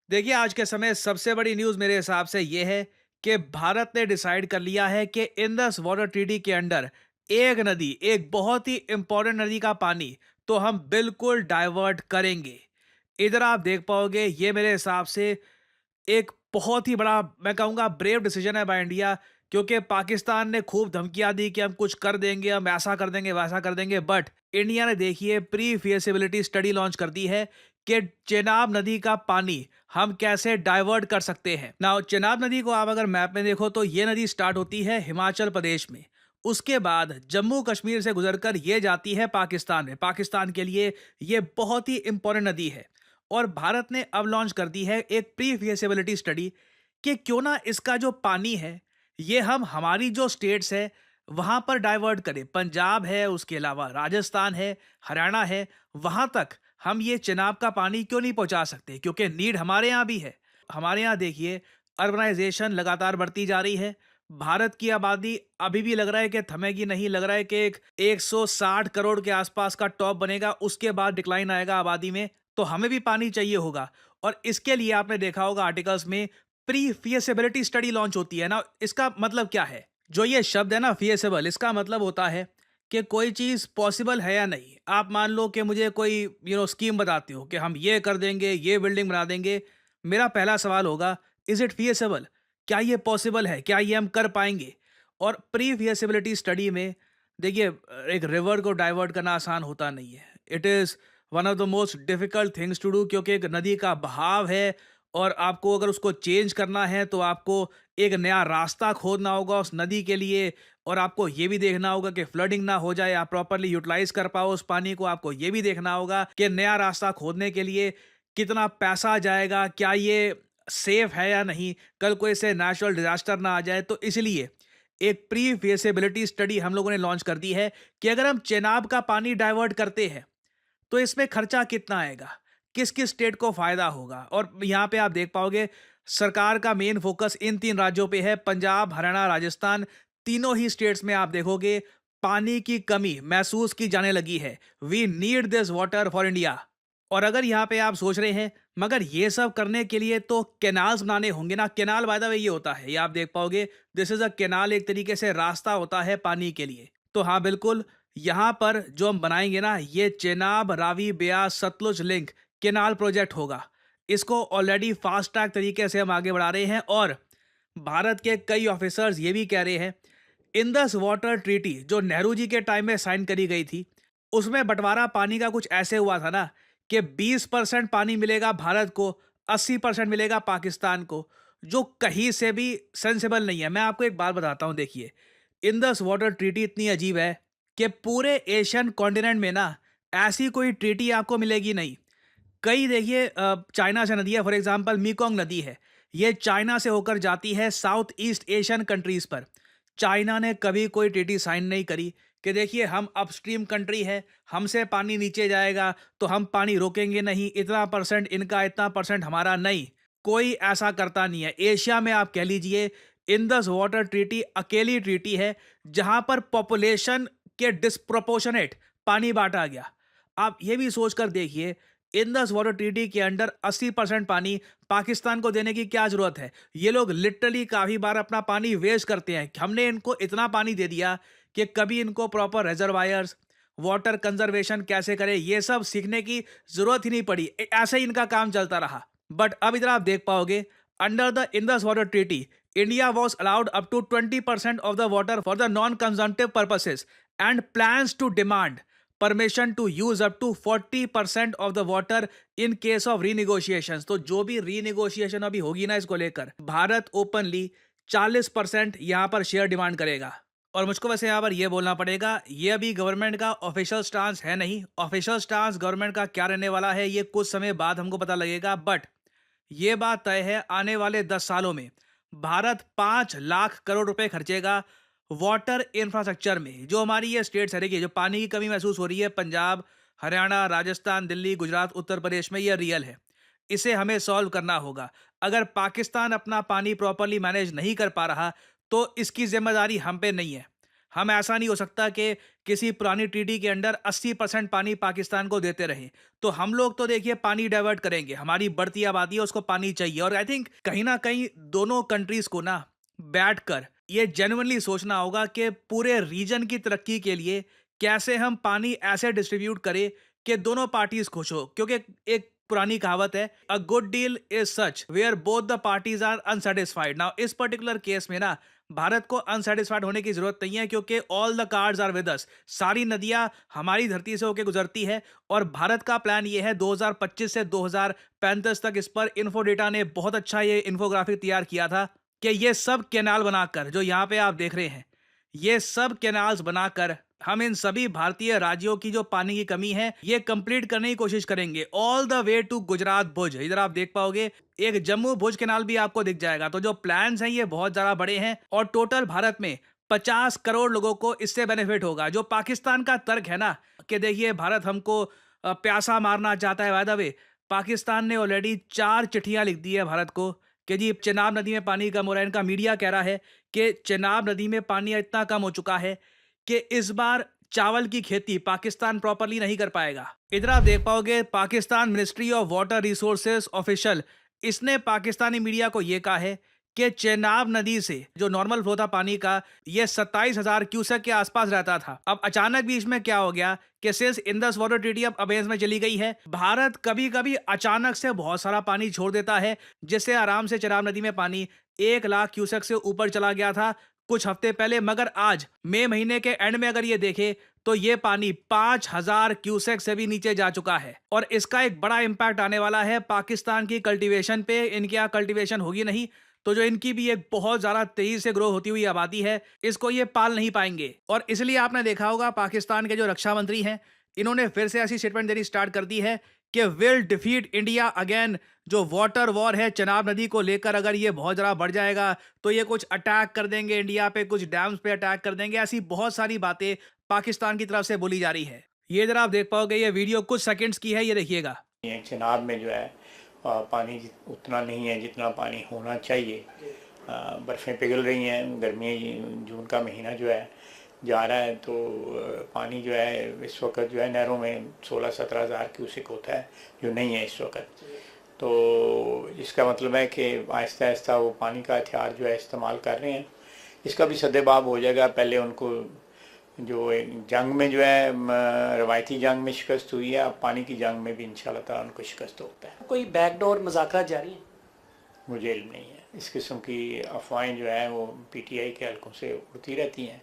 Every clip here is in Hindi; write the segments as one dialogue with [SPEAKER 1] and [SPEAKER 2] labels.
[SPEAKER 1] देखिए, आज के समय सबसे बड़ी न्यूज़ मेरे हिसाब से ये है कि भारत ने डिसाइड कर लिया है कि इंडस वाटर ट्रीटी के अंडर एक नदी, एक बहुत ही इंपॉर्टेंट नदी का पानी तो हम बिल्कुल डाइवर्ट करेंगे। इधर आप देख पाओगे, ये मेरे हिसाब से एक बहुत ही बड़ा, मैं कहूँगा, ब्रेव डिसीजन है बाय इंडिया, क्योंकि पाकिस्तान ने खूब धमकियाँ दी कि हम कुछ कर देंगे, हम ऐसा कर देंगे, वैसा कर देंगे। बट इंडिया ने देखिए प्री फिजिबिलिटी स्टडी लॉन्च कर दी है कि चेनाब नदी का पानी हम कैसे डाइवर्ट कर सकते हैं। नाउ चेनाब नदी को आप अगर मैप में देखो तो ये नदी स्टार्ट होती है हिमाचल प्रदेश में। उसके बाद जम्मू कश्मीर से गुजरकर ये जाती है पाकिस्तान में। पाकिस्तान के लिए ये बहुत ही इंपॉर्टेंट नदी है। और भारत ने अब लॉन्च कर दी है एक प्री फिजिबिलिटी स्टडी कि क्यों ना इसका जो पानी है ये हम हमारी जो स्टेट्स है वहां पर डाइवर्ट करें। पंजाब है, उसके अलावा राजस्थान है, हरियाणा है, वहां तक हम ये चिनाब का पानी क्यों नहीं पहुंचा सकते, क्योंकि नीड हमारे यहाँ भी है। हमारे यहाँ देखिए अर्बनाइजेशन लगातार बढ़ती जा रही है। भारत की आबादी अभी भी लग रहा है कि थमेगी नहीं। लग रहा है कि एक 160 करोड़ के आसपास का टॉप बनेगा, उसके बाद डिक्लाइन आएगा आबादी में। तो हमें भी पानी चाहिए होगा। और इसके लिए आपने देखा होगा आर्टिकल्स में प्री फिजिबिलिटी स्टडी लॉन्च होती है ना। इसका मतलब क्या है? जो ये शब्द है ना फिजिबल, इसका मतलब होता है कि कोई चीज पॉसिबल है या नहीं। आप मान लो कि मुझे कोई स्कीम बताते हो कि हम ये कर देंगे, ये बिल्डिंग बना देंगे। मेरा पहला सवाल होगा, इज इट फिजिबल? क्या ये पॉसिबल है? क्या ये हम कर पाएंगे? और प्री फिजिबिलिटी स्टडी में देखिए, एक रिवर को डाइवर्ट करना आसान होता नहीं है। It is one of the most difficult things to do, क्योंकि एक नदी का बहाव है और आपको अगर उसको चेंज करना है तो आपको एक नया रास्ता खोदना होगा उस नदी के लिए। और आपको ये भी देखना होगा कि फ्लडिंग ना हो जाए, आप प्रॉपरली यूटिलाइज कर पाओ उस पानी को। आपको ये भी देखना होगा कि नया रास्ता खोदने के लिए कितना पैसा जाएगा, क्या ये सेफ है या नहीं, कल को इससे नेचुरल डिजास्टर ना आ जाए। तो इसलिए एक प्री फिजिबिलिटी स्टडी हम लोगों ने लॉन्च कर दी है कि अगर हम चेनाब का पानी डाइवर्ट करते हैं तो इसमें खर्चा कितना आएगा, किस किस स्टेट को फायदा होगा। और यहाँ पे आप देख पाओगे सरकार का मेन फोकस इन तीन राज्यों पे है, पंजाब, हरियाणा, राजस्थान। तीनों ही स्टेट्स में आप देखोगे पानी की कमी महसूस की जाने लगी है। We need this water for India. और अगर यहाँ पे आप सोच रहे हैं मगर ये सब करने के लिए तो कैनाल्स बनाने होंगे ना। कैनाल बाय द वे ये होता है, ये आप देख पाओगे, दिस इज अ कैनाल, एक तरीके से रास्ता होता है पानी के लिए। तो हाँ बिल्कुल, यहाँ पर जो हम बनाएंगे ना, ये Chenab Ravi Beas Sutlej link canal project होगा। इसको ऑलरेडी फास्ट ट्रैक तरीके से हम आगे बढ़ा रहे हैं। और भारत के कई ऑफिसर्स ये भी कह रहे हैं, इंदस वाटर ट्रीटी जो नेहरू जी के टाइम में साइन करी गई थी, उसमें बंटवारा पानी का कुछ ऐसे हुआ था ना कि 20% पानी मिलेगा भारत को, 80% मिलेगा पाकिस्तान को, जो कहीं से भी सेंसिबल नहीं है। मैं आपको एक बात बताता हूं, देखिए इंदस वाटर ट्रीटी इतनी अजीब है कि पूरे एशियन कॉन्टिनेंट में ना ऐसी कोई ट्रीटी आपको मिलेगी नहीं। कई देखिए चाइना से नदी है, फॉर एग्जांपल मीकोंग नदी है, ये चाइना से होकर जाती है साउथ ईस्ट एशियन कंट्रीज पर। चाइना ने कभी कोई ट्रीटी साइन नहीं करी कि देखिए हम अपस्ट्रीम कंट्री है, हमसे पानी नीचे जाएगा तो हम पानी रोकेंगे नहीं, इतना परसेंट इनका, इतना परसेंट हमारा, नहीं। कोई ऐसा करता नहीं है एशिया में। आप कह लीजिए इंदस वाटर ट्रीटी अकेली ट्रीटी है जहां पर पॉपुलेशन के डिस्प्रोपोर्शनेट पानी बांटा गया। आप ये भी सोचकर देखिए, इंदस वाटर ट्रीटी के अंडर 80% पानी पाकिस्तान को देने की क्या जरूरत है। ये लोग लिटरली काफी बार अपना पानी वेस्ट करते हैं। हमने इनको इतना पानी दे दिया कि कभी इनको प्रॉपर रिजर्वायर्स, वाटर कंजर्वेशन कैसे करें, ये सब सीखने की जरूरत ही नहीं पड़ी। ऐसे ही इनका काम चलता रहा। बट अब इधर आप देख पाओगे, under the Indus water treaty India was allowed up to 20% of the water for the non consumptive purposes and plans to demand permission to use up to 40% of the water in case of renegotiation. तो जो भी रीनिगोशिएशन अभी होगी ना, इसको लेकर भारत ओपनली 40% यहां पर शेयर डिमांड करेगा। और मुझको वैसे यहाँ पर यह बोलना पड़ेगा, ये अभी गवर्नमेंट का ऑफिशियल स्टांस है नहीं। ऑफिशियल स्टांस गवर्नमेंट का क्या रहने वाला है ये कुछ समय बाद हमको पता लगेगा। बट ये बात तय है, आने वाले 10 सालों में भारत 5 लाख करोड़ रुपए खर्चेगा वाटर इंफ्रास्ट्रक्चर में। जो हमारी ये स्टेट्स है, देखिए जो पानी की कमी महसूस हो रही है, पंजाब, हरियाणा, राजस्थान, दिल्ली, गुजरात, उत्तर प्रदेश में, ये रियल है। इसे हमें सॉल्व करना होगा। अगर पाकिस्तान अपना पानी प्रॉपरली मैनेज नहीं कर पा रहा तो इसकी जिम्मेदारी हम पे नहीं है। हम ऐसा नहीं हो सकता कि किसी पुरानी ट्रीटी के अंडर 80% पानी पाकिस्तान को देते रहे। तो हम लोग तो देखिए पानी डाइवर्ट करेंगे, हमारी बढ़ती आबादी है उसको पानी चाहिए। और आई थिंक कहीं ना कहीं दोनों कंट्रीज को ना बैठकर ये जेन्युइनली सोचना होगा कि पूरे रीजन की तरक्की के लिए कैसे हम पानी ऐसे डिस्ट्रीब्यूट करें कि दोनों पार्टीज खुश हो। क्योंकि एक पुरानी कहावत है, a good deal is such where both the parties are unsatisfied. Now इस पर्टिकुलर केस में ना भारत को अनसेटिस्फाइड होने की जरूरत नहीं है, क्योंकि all the cards are with us. सारी नदियां हमारी धरती से होकर गुजरती है और भारत का प्लान ये है 2025 से 2035 तक। इस पर इन्फो डेटा ने बहुत अच्छा ये इन्फोग्राफिक तैयार किया था कि ये सब कैनाल बनाकर जो यहाँ पे आप देख रहे हैं, ये सब कैनाल्स बनाकर हम इन सभी भारतीय राज्यों की जो पानी की कमी है ये कंप्लीट करने की कोशिश करेंगे, all the way to Gujarat Bhuj. इधर आप देख पाओगे एक जम्मू भुज कैनाल भी आपको दिख जाएगा। तो जो प्लान्स हैं ये बहुत ज्यादा बड़े हैं और टोटल भारत में 50 करोड़ लोगों को इससे बेनिफिट होगा। जो पाकिस्तान का तर्क है ना कि देखिए भारत हमको प्यासा मारना चाहता है, बाय द वे पाकिस्तान ने ऑलरेडी 4 चिट्ठियां लिख दी है भारत को कि जी चेनाब नदी में पानी कम हो रहा है। इनका मीडिया कह रहा है कि चेनाब नदी में पानी इतना कम हो चुका है कि इस बार चावल की खेती पाकिस्तान प्रॉपरली नहीं कर पाएगा। इधर आप देख पाओगे Pakistan ministry of water resources official, इसने पाकिस्तानी मीडिया को यह कहा है कि चेनाब नदी से जो नॉर्मल फ्लो था पानी का ये 27,000 क्यूसेक के आसपास रहता था। अब अचानक बीच में क्या हो गया कि सिंस इंडस वाटर ट्रीटी अब अबेंस में चली गई है, भारत कभी कभी अचानक से बहुत सारा पानी छोड़ देता है, जिससे आराम से चेनाब नदी में पानी 1 लाख क्यूसेक से ऊपर चला गया था कुछ हफ्ते पहले। मगर आज मई महीने के एंड में अगर ये देखे तो ये पानी 5,000 क्यूसेक से भी नीचे जा चुका है। और इसका एक बड़ा इंपैक्ट आने वाला है पाकिस्तान की कल्टीवेशन पे। इनके यहाँ कल्टीवेशन होगी नहीं तो जो इनकी भी एक बहुत ज्यादा तेजी से ग्रो होती हुई आबादी है इसको ये पाल नहीं पाएंगे। और इसलिए आपने देखा होगा पाकिस्तान के जो रक्षा मंत्री हैं इन्होंने फिर से ऐसी स्टेटमेंट देनी स्टार्ट कर दी है कि विल डिफीट इंडिया अगेन। जो वाटर वॉर है चनाब नदी को लेकर अगर ये बहुत ज़्यादा बढ़ जाएगा तो ये कुछ अटैक कर देंगे इंडिया पे, कुछ डैम्स पे अटैक कर देंगे। ऐसी बहुत सारी बातें पाकिस्तान की तरफ से बोली जा रही है। ये जरा आप देख पाओगे, ये वीडियो कुछ सेकंड्स की है, ये देखिएगा।
[SPEAKER 2] चनाब में जो है पानी उतना नहीं है जितना पानी होना चाहिए। बर्फ़ें पिघल रही हैं, गर्मी जून का महीना जो है जा रहा है तो पानी जो है इस वक्त जो है नहरों में 16-17 हज़ार क्यूसेक होता है जो नहीं है इस वक्त। तो इसका मतलब है कि आहिस्ता आहिस्ता वो पानी का हथियार जो है इस्तेमाल कर रहे हैं। इसका भी सद्देबाब हो जाएगा। पहले उनको जो जंग में जो है रवायती जंग में शिकस्त हुई है, अब पानी की जंग में भी इंशाल्लाह ताला उनको शिकस्त होता है।
[SPEAKER 3] कोई बैकडोर मुज़ाकरात जारी है?
[SPEAKER 2] मुझे इल्म नहीं है। इस किस्म की अफवाहें जो है वो PTI के हलकों से उड़ती रहती हैं।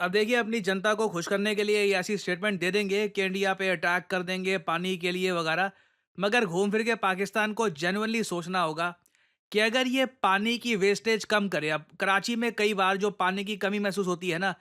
[SPEAKER 1] अब देखिए अपनी जनता को खुश करने के लिए ये ऐसी स्टेटमेंट दे देंगे कि इंडिया पे अटैक कर देंगे पानी के लिए वगैरह, मगर घूम फिर के पाकिस्तान को जेन्युइनली सोचना होगा कि अगर ये पानी की वेस्टेज कम करे। अब कराची में कई बार जो पानी की कमी महसूस होती है ना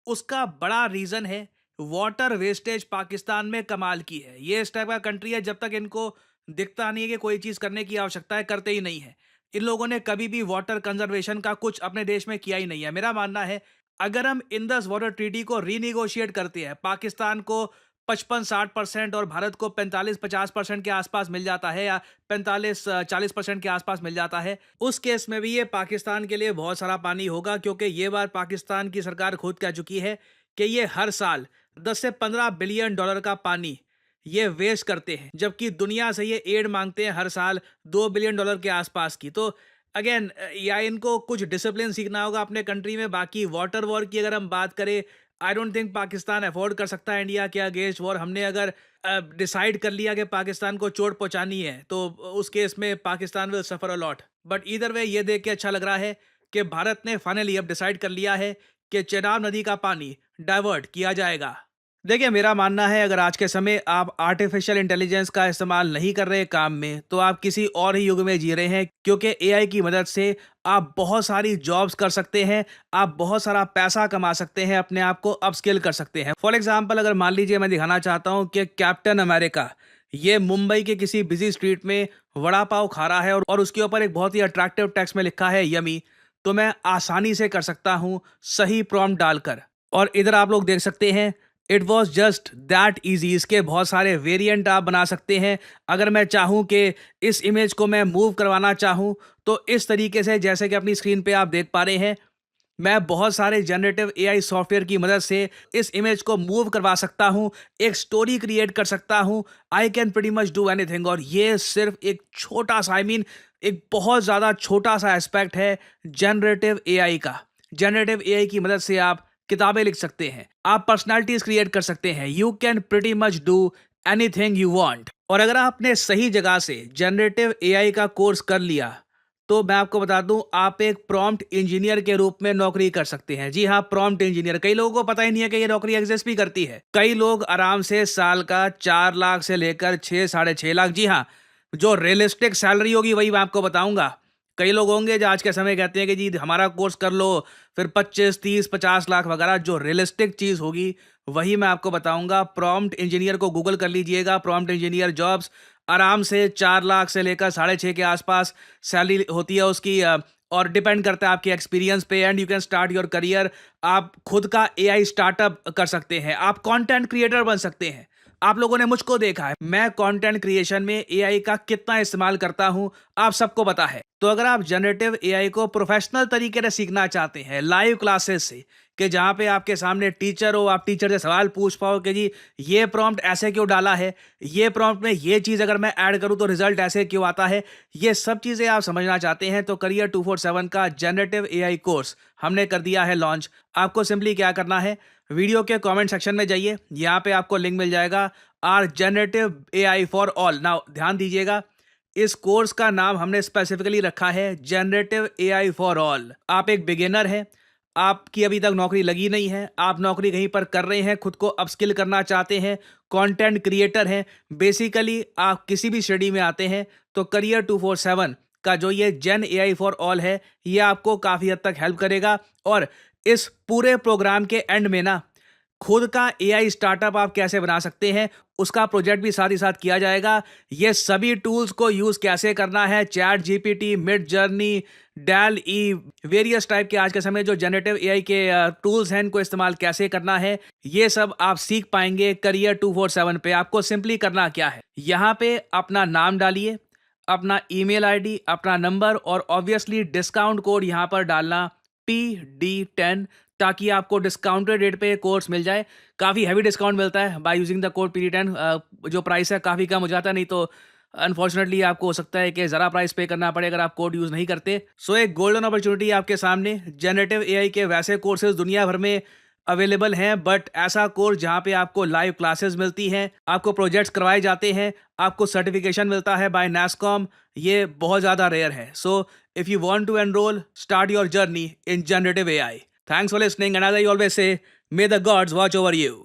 [SPEAKER 1] उसका बड़ा रीज़न है वाटर वेस्टेज। पाकिस्तान में कमाल की है, ये इस टाइप का कंट्री है जब तक इनको दिखता नहीं है कि कोई चीज़ करने की आवश्यकता है करते ही नहीं है। इन लोगों ने कभी भी वाटर कंजर्वेशन का कुछ अपने देश में किया ही नहीं है। मेरा मानना है अगर हम इंडस वाटर ट्रीटी को रीनिगोशिएट करते हैं, पाकिस्तान को 55-60% और भारत को 45-50% के आसपास मिल जाता है, या 45-40% के आसपास मिल जाता है, उस केस में भी ये पाकिस्तान के लिए बहुत सारा पानी होगा। क्योंकि ये बात पाकिस्तान की सरकार खुद कह चुकी है कि ये हर साल 10 से 15 बिलियन डॉलर का पानी ये वेस्ट करते हैं, जबकि दुनिया से ये एड मांगते हैं हर साल 2 बिलियन डॉलर के आसपास की। तो अगेन या इनको कुछ डिसिप्लिन सीखना होगा अपने कंट्री में। बाकी वाटर वॉर की अगर हम बात करें, I don't think Pakistan afford कर सकता है इंडिया के अगेंस्ट वॉर। हमने अगर डिसाइड कर लिया कि पाकिस्तान को चोट पहुंचानी है तो उस केस में Pakistan will suffer a lot. But either way ये देख के अच्छा लग रहा है कि भारत ने फाइनली अब डिसाइड कर लिया है कि चेनाब नदी का पानी डाइवर्ट किया जाएगा। देखिए मेरा मानना है अगर आज के समय आप आर्टिफिशियल इंटेलिजेंस का इस्तेमाल नहीं कर रहे काम में तो आप किसी और ही युग में जी रहे हैं। क्योंकि AI की मदद से आप बहुत सारी जॉब्स कर सकते हैं, आप बहुत सारा पैसा कमा सकते हैं, अपने आप को अपस्किल कर सकते हैं। फॉर एग्जांपल अगर मान लीजिए मैं दिखाना चाहता हूं कि कैप्टन अमेरिका ये मुंबई के किसी बिजी स्ट्रीट में वड़ा पाव खा रहा है और उसके ऊपर एक बहुत ही अट्रैक्टिव टेक्स्ट में लिखा है यमी, तो मैं आसानी से कर सकता हूँ सही प्रॉम्प्ट डालकर। और इधर आप लोग देख सकते हैं it was just that easy. इसके बहुत सारे वेरिएंट आप बना सकते हैं। अगर मैं चाहूँ कि इस इमेज को मैं मूव करवाना चाहूँ तो इस तरीके से, जैसे कि अपनी स्क्रीन पे आप देख पा रहे हैं, मैं बहुत सारे जनरेटिव एआई सॉफ्टवेयर की मदद से इस इमेज को मूव करवा सकता हूँ, एक स्टोरी क्रिएट कर सकता हूँ। I can pretty much do anything. और ये सिर्फ एक छोटा सा एक बहुत ज़्यादा छोटा सा एस्पेक्ट है जनरेटिव एआई का। जनरेटिव एआई की मदद से आप किताबें लिख सकते हैं, आप पर्सनालिटीज क्रिएट कर सकते हैं। You can pretty much do anything you want. और अगर आपने सही जगह से जनरेटिव एआई का कोर्स कर लिया तो मैं आपको बता दूं, आप एक प्रॉम्प्ट इंजीनियर के रूप में नौकरी कर सकते हैं। जी हाँ, प्रॉम्प्ट इंजीनियर। कई लोगों को पता ही नहीं है कि ये नौकरी एग्जिस्ट भी करती है। कई लोग आराम से साल का 4 लाख से लेकर 6 साढ़े 6 लाख, जी हाँ, जो रियलिस्टिक सैलरी होगी वही मैं आपको बताऊंगा। कई लोग होंगे जो आज के समय कहते हैं कि जी हमारा कोर्स कर लो, फिर 25 30 50 लाख वगैरह। जो रियलिस्टिक चीज़ होगी वही मैं आपको बताऊंगा। प्रॉम्प्ट इंजीनियर को गूगल कर लीजिएगा, प्रॉम्प्ट इंजीनियर जॉब्स। आराम से 4 लाख से लेकर साढ़े 6 के आसपास सैलरी होती है उसकी। और डिपेंड करता है आपके एक्सपीरियंस पे। And you can start your career. आप खुद का एआई स्टार्टअप कर सकते हैं, आप कंटेंट क्रिएटर बन सकते हैं। आप लोगों ने मुझको देखा है, मैं कंटेंट क्रिएशन में एआई का कितना इस्तेमाल करता हूं, आप सबको पता है। तो अगर आप जनरेटिव एआई को प्रोफेशनल तरीके से सीखना चाहते हैं, लाइव क्लासेस से, कि जहां पे आपके सामने टीचर हो, आप टीचर से सवाल पूछ पाओ कि जी ये प्रॉम्प्ट ऐसे क्यों डाला है, ये प्रॉम्प्ट में ये चीज़ अगर मैं ऐड करूं तो रिजल्ट ऐसे क्यों आता है, ये सब चीज़ें आप समझना चाहते हैं तो करियर 247 का जनरेटिव एआई कोर्स हमने कर दिया है लॉन्च। आपको सिंपली क्या करना है, वीडियो के कमेंट सेक्शन में जाइए, यहाँ पे आपको लिंक मिल जाएगा, our generative AI for all. Now ध्यान दीजिएगा, इस कोर्स का नाम हमने स्पेसिफिकली रखा है जनरेटिव एआई फॉर ऑल। आप एक बिगिनर हैं, आपकी अभी तक नौकरी लगी नहीं है, आप नौकरी कहीं पर कर रहे हैं, खुद को अपस्किल करना चाहते हैं, कंटेंट क्रिएटर हैं, बेसिकली आप किसी भी स्टडी में आते हैं तो करियर 247 का जो ये जेन एआई फॉर ऑल है, ये आपको काफ़ी हद तक हेल्प करेगा। और इस पूरे प्रोग्राम के एंड में ना, खुद का एआई स्टार्टअप आप कैसे बना सकते हैं उसका प्रोजेक्ट भी साथ ही साथ किया जाएगा। ये सभी टूल्स को यूज कैसे करना है, ChatGPT, Midjourney, DALL E, various type के आज के समय जो जनरेटिव एआई के टूल्स हैं, इनको इस्तेमाल कैसे करना है, ये सब आप सीख पाएंगे करियर 247 पे। आपको सिंपली करना क्या है, यहाँ पे अपना नाम डालिए, अपना ईमेल आईडी, अपना नंबर और ऑब्वियसली डिस्काउंट कोड यहाँ पर डालना PD10, ताकि आपको डिस्काउंटेड रेट पे कोर्स मिल जाए। काफ़ी हैवी डिस्काउंट मिलता है by using the code PD10। जो प्राइस है काफ़ी कम हो जाता है, नहीं तो अनफॉर्चुनेटली आपको हो सकता है कि ज़रा प्राइस पे करना पड़े अगर आप कोड यूज़ नहीं करते। सो एक गोल्डन अपॉर्चुनिटी आपके सामने। जनरेटिव एआई के वैसे कोर्सेज दुनिया भर में अवेलेबल हैं, बट ऐसा कोर्स जहाँ पे आपको लाइव क्लासेस मिलती हैं, आपको प्रोजेक्ट्स करवाए जाते हैं, आपको सर्टिफिकेशन मिलता है बाय NASSCOM, ये बहुत ज़्यादा रेयर है। So if you want to enrol, start your journey in generative AI. Thanks for listening, and as I always say, may the gods watch over you.